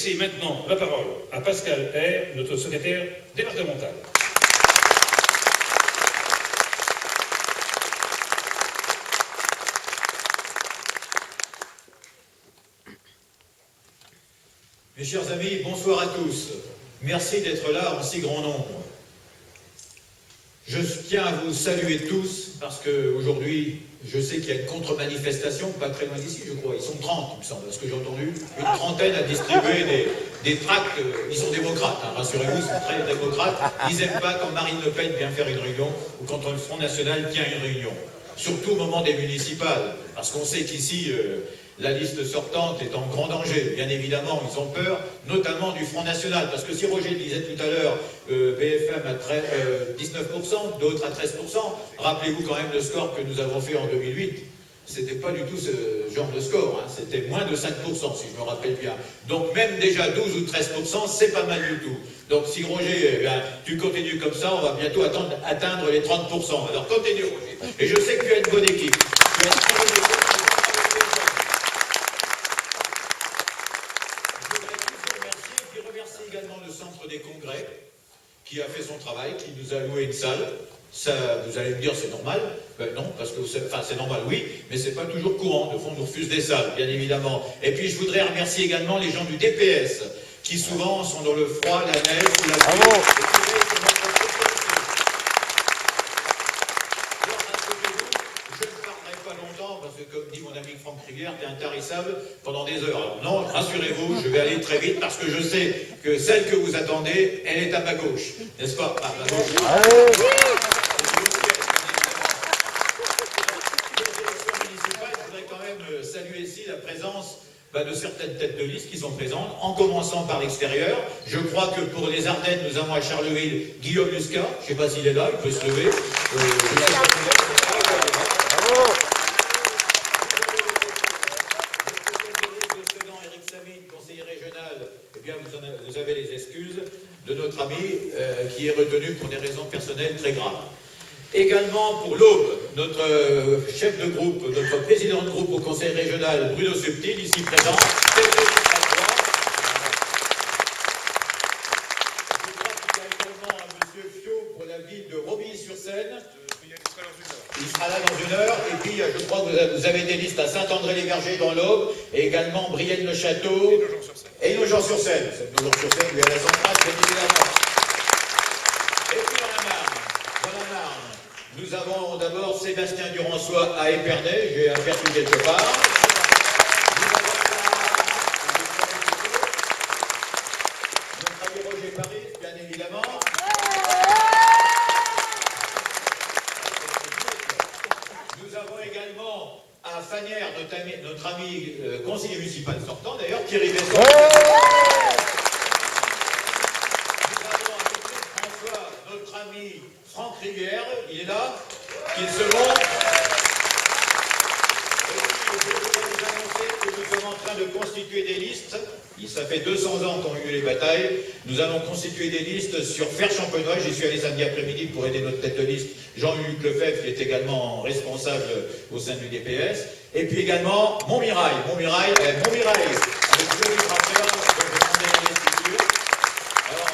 laisser maintenant la parole à Pascal R, notre secrétaire départemental. Mes chers amis, bonsoir à tous. Merci d'être là en si grand nombre. Je tiens à vous saluer tous parce qu'aujourd'hui, je sais qu'il y a une contre-manifestation, pas très loin d'ici, je crois. Ils sont 30, il me semble, ce que j'ai entendu. Une trentaine à distribuer des tracts. Ils sont démocrates, hein, rassurez-vous, ils sont très démocrates. Ils n'aiment pas quand Marine Le Pen vient faire une réunion ou quand le Front National tient une réunion. Surtout au moment des municipales, parce qu'on sait qu'ici, la liste sortante est en grand danger. Bien évidemment, ils ont peur, notamment du Front National. Parce que si Roger le disait tout à l'heure, BFM à 19%, d'autres à 13%, rappelez-vous quand même le score que nous avons fait en 2008. C'était pas du tout ce genre de score, hein. C'était moins de 5%, si je me rappelle bien. Donc même déjà 12 ou 13%, c'est pas mal du tout. Donc si Roger, tu continues comme ça, on va bientôt atteindre les 30%. Alors continue Roger. Et je sais que tu as une bonne équipe. Tu as une très bonne équipe. Le centre des congrès qui a fait son travail, qui nous a loué une salle. Ça, vous allez me dire, c'est normal. Ben non, parce que c'est normal, oui, mais c'est pas toujours courant. De fond, on nous refuse des salles, bien évidemment. Et puis, je voudrais remercier également les gens du DPS, qui souvent sont dans le froid, la neige ou la pluie. Je ne parlerai pas longtemps, parce que comme dit mon ami Franck Rivière, t'es intarissable pendant des heures. Alors, non, rassurez-vous, je vais aller très vite, parce que je sais que celle que vous attendez, elle est à ma gauche. N'est-ce pas? À ma gauche. Saluer ici la présence de certaines têtes de liste qui sont présentes, en commençant par l'extérieur. Je crois que pour les Ardennes, nous avons à Charleville Guillaume Muscat. Je ne sais pas s'il est là, il peut se lever. Éric Samine, conseiller régional, eh bien, vous avez les excuses de notre ami qui est retenu pour des raisons personnelles très graves. Également pour l'Aube, notre chef de groupe, notre président de groupe au conseil régional, Bruno Subtil, ici présent. Je crois qu'il y a également un monsieur Fiot pour la ville de Romilly-sur-Seine. Il sera là dans une heure. Et puis, je crois que vous avez des listes à Saint-André-les-Vergers dans l'Aube, et également Brienne-le-Château et Nogent-sur-Seine. Nogent-sur-Seine, lui, à la centrale, bien évidemment. Et puis, dans la Marne, nous avons d'abord Sébastien Durançois à Épernay, j'ai aperçu quelque part. Notre ami Roger Paris, bien évidemment. Nous avons également à Fanière notre ami conseiller municipal sortant, d'ailleurs, Thierry Besson. Nous avons à côté de François notre ami Franck Rivière, il est là, qui est second. Et puis, je voudrais vous annoncer que nous sommes en train de constituer des listes. Ça fait 200 ans qu'ont eu les batailles. Nous allons constituer des listes sur Fer-Champenois. J'y suis allé samedi après-midi pour aider notre tête de liste, Jean-Luc Lefebvre, qui est également responsable au sein du DPS. Et puis également Montmirail. Montmirail, avec Jean-Luc Raphaël, dont je demandais l'investiture. Alors,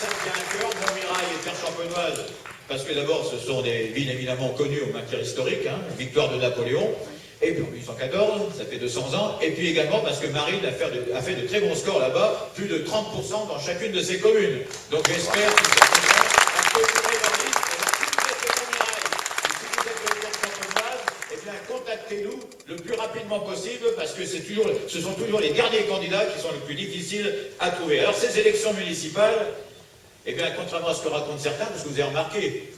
ça me tient à cœur, Montmirail et Fer-Champenoise. Parce que d'abord, ce sont des villes évidemment connues en matière historique, hein, victoire de Napoléon, et puis en 1814, ça fait 200 ans, et puis également parce que Marine a fait de très bons scores là-bas, plus de 30% dans chacune de ses communes. Donc j'espère que vous êtes contents, parce que pour les journalistes, si vous êtes de Montmirail, et si vous êtes de Fer-Champenoise, eh bien contactez-nous le plus rapidement possible, parce que ce sont toujours les derniers candidats qui sont les plus difficiles à trouver. Alors ces élections municipales, eh bien, contrairement à ce que racontent certains, parce que vous avez remarqué,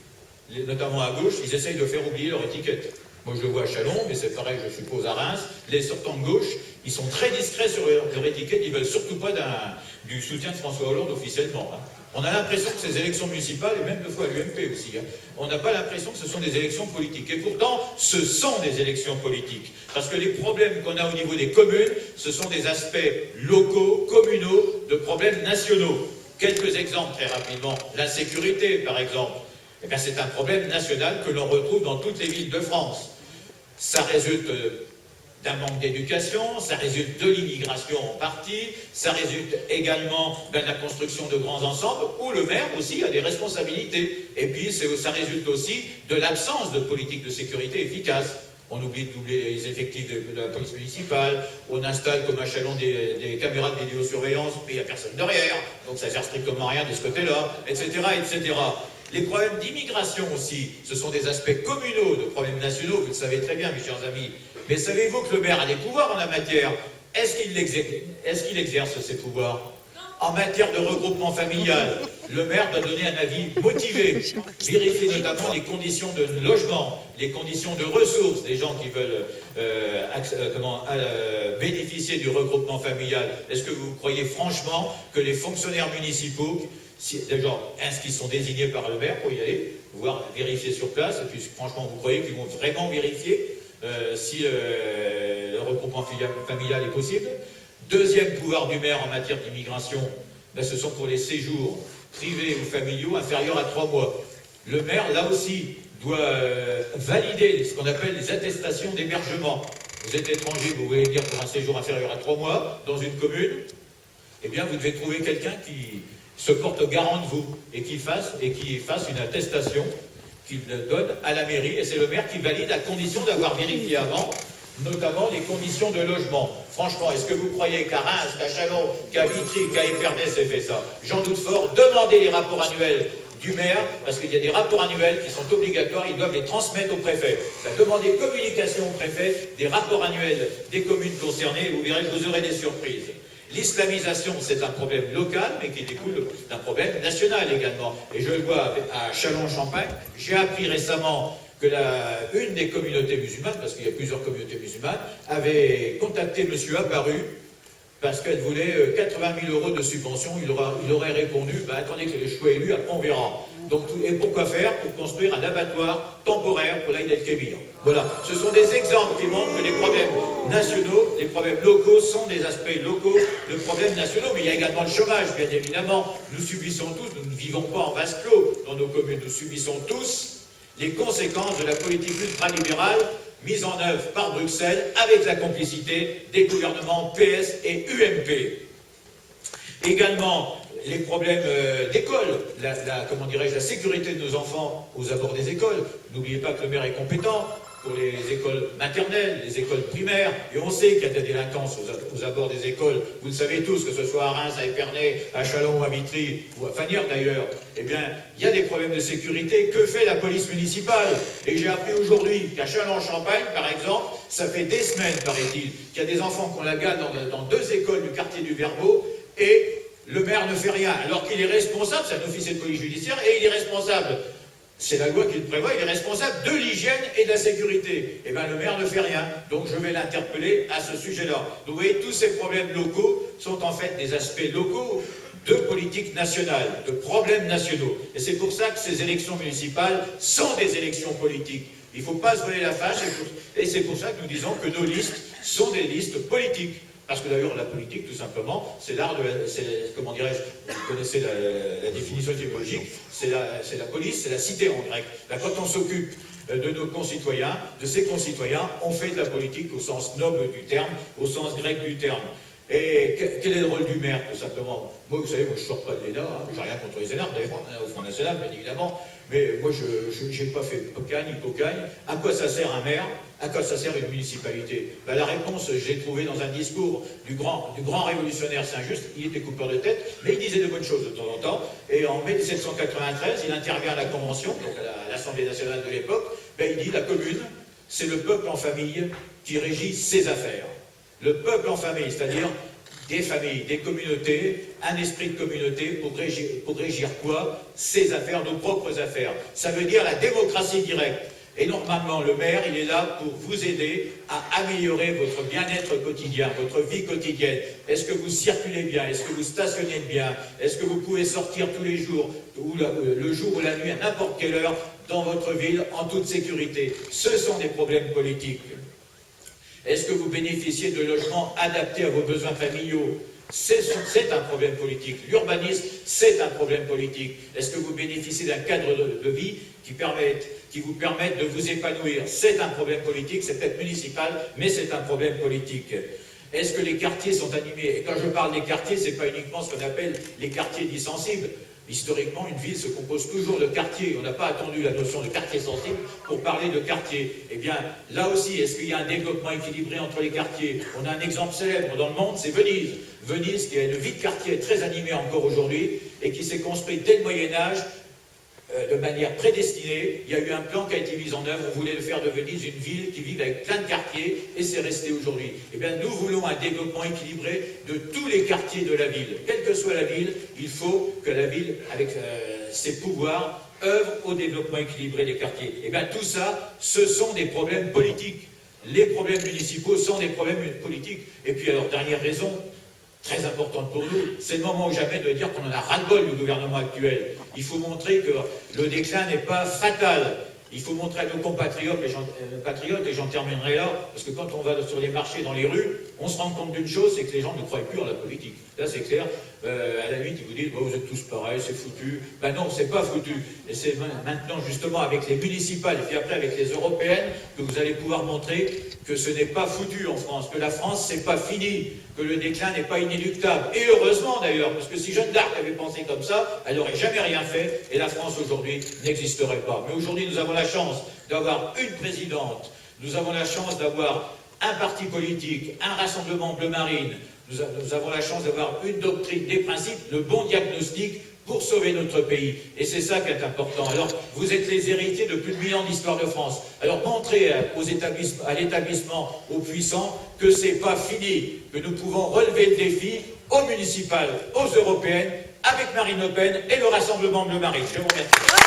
notamment à gauche, ils essayent de faire oublier leur étiquette. Moi, je le vois à Chalon, mais c'est pareil, je suppose, à Reims. Les sortants de gauche, ils sont très discrets sur leur étiquette. Ils ne veulent surtout pas du soutien de François Hollande officiellement. Hein. On a l'impression que ces élections municipales, et même deux fois à l'UMP aussi, hein, on n'a pas l'impression que ce sont des élections politiques. Et pourtant, ce sont des élections politiques. Parce que les problèmes qu'on a au niveau des communes, ce sont des aspects locaux, communaux, de problèmes nationaux. Quelques exemples très rapidement. L'insécurité, par exemple. Eh bien, c'est un problème national que l'on retrouve dans toutes les villes de France. Ça résulte d'un manque d'éducation, ça résulte de l'immigration en partie, ça résulte également de la construction de grands ensembles, où le maire aussi a des responsabilités. Et puis ça résulte aussi de l'absence de politique de sécurité efficace. On oublie de doubler les effectifs de la police municipale, on installe comme à Chalon des caméras de vidéosurveillance, mais il n'y a personne derrière, donc ça ne sert strictement à rien de ce côté-là, etc., etc. Les problèmes d'immigration aussi, ce sont des aspects communaux de problèmes nationaux, vous le savez très bien, mes chers amis. Mais savez-vous que le maire a des pouvoirs en la matière? Est-ce qu'il exerce ces pouvoirs? En matière de regroupement familial, le maire doit donner un avis motivé, vérifier notamment les conditions de logement, les conditions de ressources des gens qui veulent bénéficier du regroupement familial. Est-ce que vous croyez franchement que les fonctionnaires municipaux, des gens qui sont désignés par le maire pour y aller, pouvoir vérifier sur place, et puis franchement vous croyez qu'ils vont vraiment vérifier si le regroupement familial est possible? Deuxième pouvoir du maire en matière d'immigration, ce sont pour les séjours privés ou familiaux inférieurs à 3 mois. Le maire, là aussi, doit valider ce qu'on appelle les attestations d'hébergement. Vous êtes étranger, vous voulez dire pour un séjour inférieur à 3 mois dans une commune, eh bien vous devez trouver quelqu'un qui se porte garant de vous et qui fasse une attestation qu'il donne à la mairie, et c'est le maire qui valide à condition d'avoir vérifié avant, notamment les conditions de logement. Franchement, est-ce que vous croyez qu'à Reims, qu'à Chalon, qu'à Vitry, qu'à Épernay, c'est fait ça? J'en doute fort. Demandez les rapports annuels du maire, parce qu'il y a des rapports annuels qui sont obligatoires, ils doivent les transmettre au préfet. Demandez communication au préfet des rapports annuels des communes concernées, et vous verrez que vous aurez des surprises. L'islamisation, c'est un problème local, mais qui découle d'un problème national également. Et je le vois à Châlons-en-Champagne, j'ai appris récemment que une des communautés musulmanes, parce qu'il y a plusieurs communautés musulmanes, avait contacté M. Apparu parce qu'elle voulait 80 000 € de subvention. Il aurait répondu, attendez que je sois élu, après on verra. Donc, et pourquoi faire? Pour construire un abattoir temporaire pour l'Aïd el-Kébir. Voilà, ce sont des exemples qui montrent que les problèmes nationaux, les problèmes locaux sont des aspects locaux de problèmes nationaux. Mais il y a également le chômage, bien évidemment. Nous subissons tous, nous ne vivons pas en vase clos dans nos communes, nous subissons tous les conséquences de la politique ultralibérale mise en œuvre par Bruxelles avec la complicité des gouvernements PS et UMP. Également, les problèmes d'école, la sécurité de nos enfants aux abords des écoles. N'oubliez pas que le maire est compétent pour les écoles maternelles, les écoles primaires, et on sait qu'il y a de la délinquance aux abords des écoles. Vous le savez tous, que ce soit à Reims, à Épernay, à Chalon, à Vitry, ou à Fagnes d'ailleurs, eh bien, il y a des problèmes de sécurité. Que fait la police municipale? Et j'ai appris aujourd'hui qu'à Châlons-en-Champagne, par exemple, ça fait des semaines, paraît-il, qu'il y a des enfants qu'on la garde dans 2 écoles du quartier du Verbeau, et le maire ne fait rien, alors qu'il est responsable, c'est un officier de police judiciaire, et il est responsable. C'est la loi qui le prévoit, il est responsable de l'hygiène et de la sécurité. Eh bien, le maire ne fait rien, donc je vais l'interpeller à ce sujet-là. Donc, vous voyez, tous ces problèmes locaux sont en fait des aspects locaux de politique nationale, de problèmes nationaux. Et c'est pour ça que ces élections municipales sont des élections politiques. Il ne faut pas se voiler la face, et c'est pour ça que nous disons que nos listes sont des listes politiques. Parce que d'ailleurs, la politique, tout simplement, c'est l'art de comment dirais-je, vous connaissez la définition étymologique, c'est la police, c'est la cité en grec. Là, quand on s'occupe de nos concitoyens, de ses concitoyens, on fait de la politique au sens noble du terme, au sens grec du terme. Et quel est le rôle du maire, tout simplement? Moi, vous savez, moi je ne sors pas de l'ENA, j'ai rien contre les énarques, d'ailleurs, au Front National, bien évidemment, mais moi je n'ai pas fait cocagne. À quoi ça sert un maire? À quoi ça sert une municipalité? La réponse, j'ai trouvé dans un discours du grand révolutionnaire Saint-Just. Il était coupeur de tête, mais il disait de bonnes choses de temps en temps. Et en mai 1793, il intervient à la Convention, donc à l'Assemblée nationale de l'époque. Il dit la commune, c'est le peuple en famille qui régit ses affaires. Le peuple en famille, c'est-à-dire des familles, des communautés, un esprit de communauté pour régir quoi? Ses affaires, nos propres affaires. Ça veut dire la démocratie directe. Et normalement, le maire, il est là pour vous aider à améliorer votre bien-être quotidien, votre vie quotidienne. Est-ce que vous circulez bien? Est-ce que vous stationnez bien? Est-ce que vous pouvez sortir tous les jours, ou le jour ou la nuit, à n'importe quelle heure, dans votre ville, en toute sécurité? Ce sont des problèmes politiques. Est-ce que vous bénéficiez de logements adaptés à vos besoins familiaux? C'est un problème politique. L'urbanisme, c'est un problème politique. Est-ce que vous bénéficiez d'un cadre de vie qui vous permette de vous épanouir? C'est un problème politique, c'est peut-être municipal, mais c'est un problème politique. Est-ce que les quartiers sont animés? Et quand je parle des quartiers, ce n'est pas uniquement ce qu'on appelle les quartiers dits sensibles. Historiquement, une ville se compose toujours de quartiers. On n'a pas attendu la notion de quartier sensible pour parler de quartier. Eh bien, là aussi, est-ce qu'il y a un développement équilibré entre les quartiers? On a un exemple célèbre dans le monde, c'est Venise. Venise, qui a une vie de quartier très animée encore aujourd'hui, et qui s'est construite dès le Moyen-Âge, de manière prédestinée. Il y a eu un plan qui a été mis en œuvre. On voulait faire de Venise une ville qui vive avec plein de quartiers, et c'est resté aujourd'hui. Eh bien, nous voulons un développement équilibré de tous les quartiers de la ville. Quelle que soit la ville, il faut que la ville, avec ses pouvoirs, œuvre au développement équilibré des quartiers. Eh bien, tout ça, ce sont des problèmes politiques. Les problèmes municipaux sont des problèmes politiques. Et puis, alors, dernière raison, très importante pour nous, c'est le moment ou jamais de dire qu'on en a ras-le-bol du gouvernement actuel. Il faut montrer que le déclin n'est pas fatal. Il faut montrer à nos compatriotes, et j'en terminerai là, parce que quand on va sur les marchés, dans les rues, on se rend compte d'une chose, c'est que les gens ne croient plus en la politique. Là, c'est clair. À la limite, ils vous disent vous êtes tous pareils, c'est foutu. Ben non, c'est pas foutu. Et c'est maintenant, justement, avec les municipales et puis après avec les européennes, que vous allez pouvoir montrer que ce n'est pas foutu en France, que la France, c'est pas fini, que le déclin n'est pas inéluctable. Et heureusement d'ailleurs, parce que si Jeanne d'Arc avait pensé comme ça, elle n'aurait jamais rien fait et la France aujourd'hui n'existerait pas. Mais aujourd'hui, nous avons la chance d'avoir une présidente, nous avons la chance d'avoir un parti politique, un rassemblement bleu marine, nous avons la chance d'avoir une doctrine, des principes, le bon diagnostic pour sauver notre pays. Et c'est ça qui est important. Alors, vous êtes les héritiers de plus de 1000 ans d'histoire de France. Alors, montrez à l'établissement, aux puissants, que c'est pas fini, que nous pouvons relever le défi aux municipales, aux européennes, avec Marine Le Pen et le Rassemblement Bleu Marine. Je vous remercie.